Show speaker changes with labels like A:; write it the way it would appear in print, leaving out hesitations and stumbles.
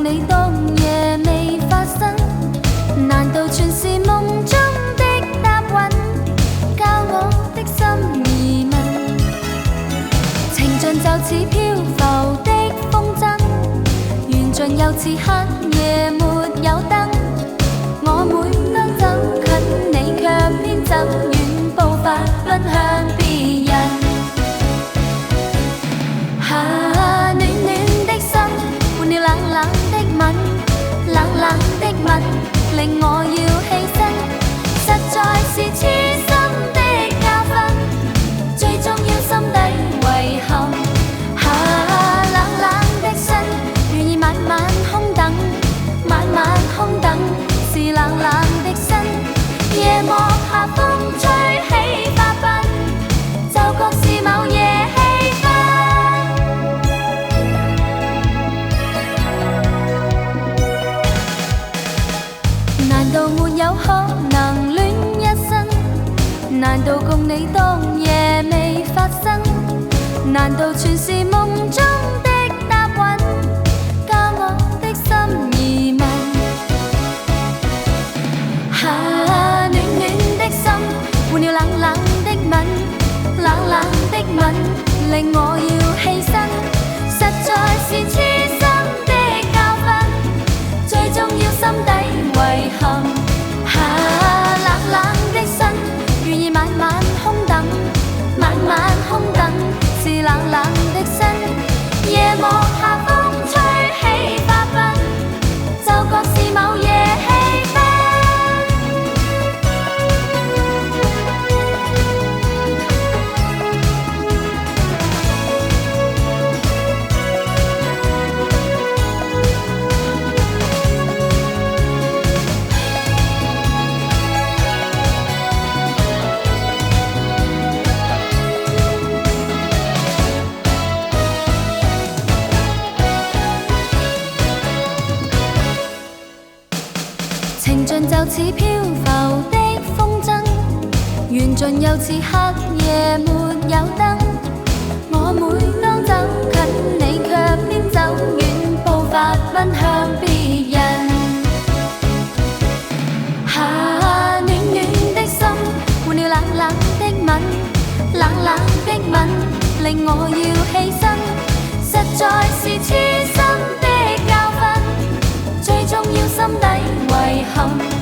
A: 共你當夜未發生，難道全是夢中的答韻，教我的心疑問。情盡就似漂浮的風箏，緣盡又似黑夜沒有燈。我每當走近你，卻偏走遠，步伐奔向別人。暖暖的心換了冷冷的吻，冷冷的吻令我要犧牲，實在是痴心的教訓，最終要心底遺憾。冷冷的心願意晚晚空等，晚晚空等是冷冷的心，夜幕下風吹起花瓣，就覺是某夜氣氛。難道沒有可能戀一生？難道共你當夜未發生？難道全是夢中的答韻，教我的心疑問。暖暖的心換了冷冷的吻，冷冷的吻令我要犧牲，實在是痴心的教訓，最終要心底遺憾。冷冷的心願意晚晚空等，晚晚空等是冷冷的心，夜幕下風吹起花瓣，就覺是某夜氣氛。情盡就似漂浮的風箏，緣盡又似黑夜沒有燈。我每當走近你，卻偏走遠，步伐奔向別人。暖暖的心換了冷冷的吻，冷冷的吻令我要犧牲，實在是痴心的教訓，最終要心底遺憾。